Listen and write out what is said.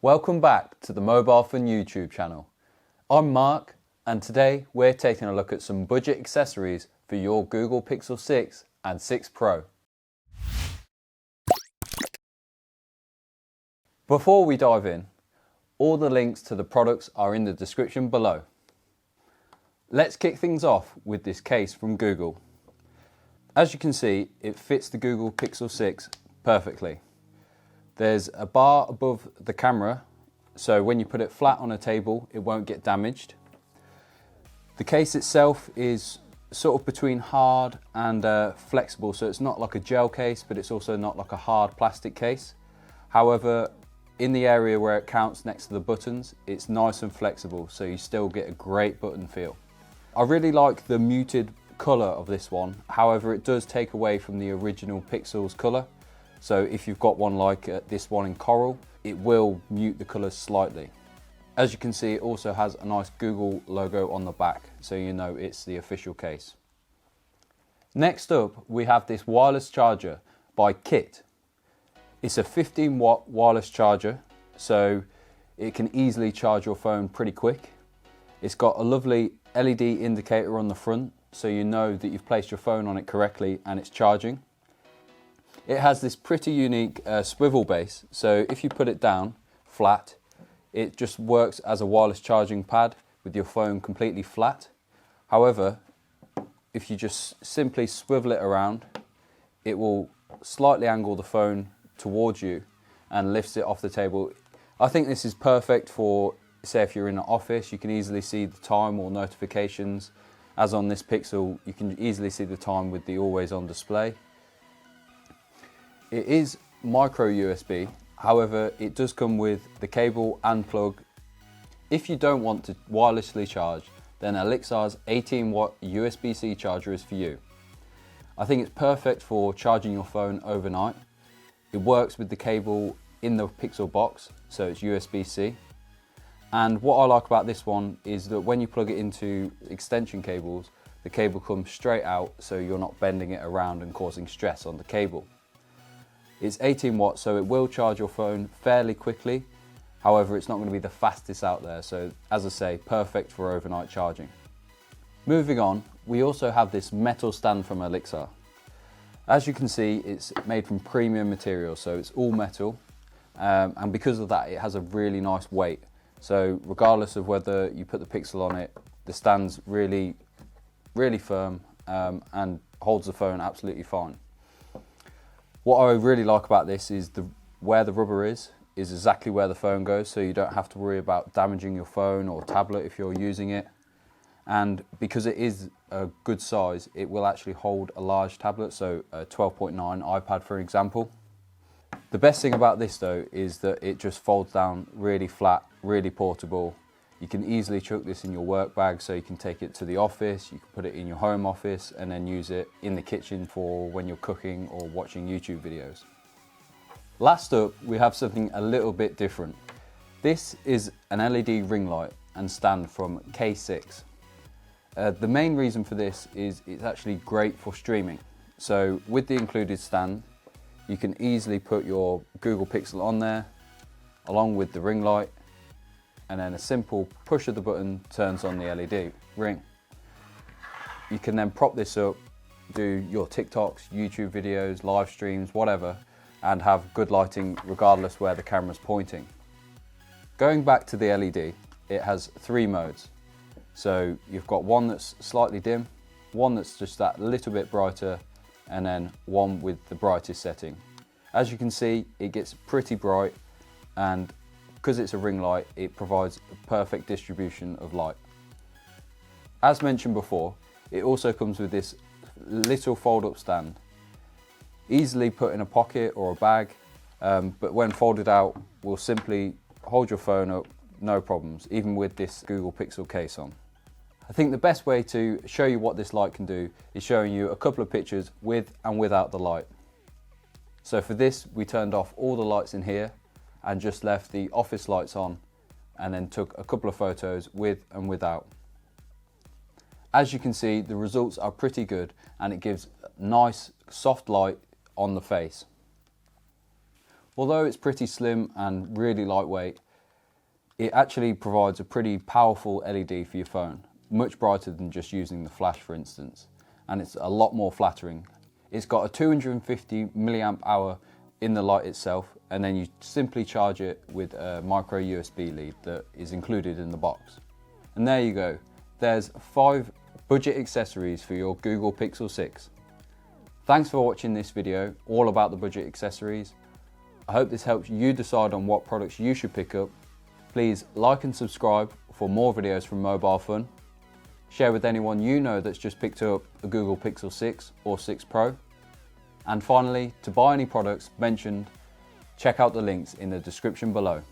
Welcome back to the Mobile Fun YouTube channel. I'm Mark, and today we're taking a look at some budget accessories for your Google Pixel 6 and 6 Pro. Before we dive in, all the links to the products are in the description below. Let's kick things off with this case from Google. As you can see, it fits the Google Pixel 6 perfectly. There's a bar above the camera, so when you put it flat on a table, it won't get damaged. The case itself is sort of between hard and flexible, so it's not like a gel case, but it's also not like a hard plastic case. However, in the area where it counts next to the buttons, it's nice and flexible, so you still get a great button feel. I really like the muted colour of this one, however it does take away from the original Pixel's colour. So if you've got one like this one in coral, it will mute the colours slightly. As you can see, it also has a nice Google logo on the back, so you know it's the official case. Next up, we have this wireless charger by Kit. It's a 15-watt wireless charger, so it can easily charge your phone pretty quick. It's got a lovely LED indicator on the front, so you know that you've placed your phone on it correctly and it's charging. It has this pretty unique swivel base, so if you put it down flat, it just works as a wireless charging pad with your phone completely flat. However, if you just simply swivel it around, it will slightly angle the phone towards you and lifts it off the table. I think this is perfect for, say, if you're in an office, you can easily see the time or notifications. As on this Pixel, you can easily see the time with the always on display. It is micro USB, however it does come with the cable and plug. If you don't want to wirelessly charge, then Olixar's 18-watt USB-C charger is for you. I think it's perfect for charging your phone overnight. It works with the cable in the Pixel box, so it's USB-C. And what I like about this one is that when you plug it into extension cables, the cable comes straight out, so you're not bending it around and causing stress on the cable. It's 18 watts, so it will charge your phone fairly quickly. However, it's not going to be the fastest out there, so as I say, perfect for overnight charging. Moving on, we also have this metal stand from Olixar. As you can see, it's made from premium material, so it's all metal, and because of that, it has a really nice weight. So regardless of whether you put the Pixel on it, the stand's really firm and holds the phone absolutely fine. What I really like about this is where the rubber is exactly where the phone goes, so you don't have to worry about damaging your phone or tablet if you're using it. And because it is a good size, it will actually hold a large tablet, so a 12.9 iPad for example. The best thing about this though is that it just folds down really flat, really portable. You can easily chuck this in your work bag, so you can take it to the office, you can put it in your home office and then use it in the kitchen for when you're cooking or watching YouTube videos. Last up, we have something a little bit different. This is an LED ring light and stand from Ksix. The main reason for this is it's actually great for streaming. So with the included stand, you can easily put your Google Pixel on there along with the ring light, and then a simple push of the button turns on the LED ring. You can then prop this up, do your TikToks, YouTube videos, live streams, whatever, and have good lighting regardless where the camera's pointing. Going back to the LED, it has 3 modes. So you've got one that's slightly dim, one that's just that little bit brighter, and then one with the brightest setting. As you can see, it gets pretty bright, and because it's a ring light, it provides a perfect distribution of light. As mentioned before, it also comes with this little fold-up stand. Easily put in a pocket or a bag, but when folded out, will simply hold your phone up, no problems, even with this Google Pixel case on. I think the best way to show you what this light can do is showing you a couple of pictures with and without the light. So for this, we turned off all the lights in here and just left the office lights on, and then took a couple of photos with and without. As you can see, the results are pretty good and it gives nice soft light on the face. Although it's pretty slim and really lightweight, It actually provides a pretty powerful LED for your phone, much brighter than just using the flash for instance, and it's a lot more flattering. It's got a 250 milliamp hour in the light itself, and then you simply charge it with a micro USB lead that is included in the box. And there you go, there's 5 budget accessories for your Google Pixel 6. Thanks for watching this video all about the budget accessories. I hope this helps you decide on what products you should pick up. Please like and subscribe for more videos from Mobile Fun. Share with anyone you know that's just picked up a Google Pixel 6 or 6 Pro. And finally, to buy any products mentioned, check out the links in the description below.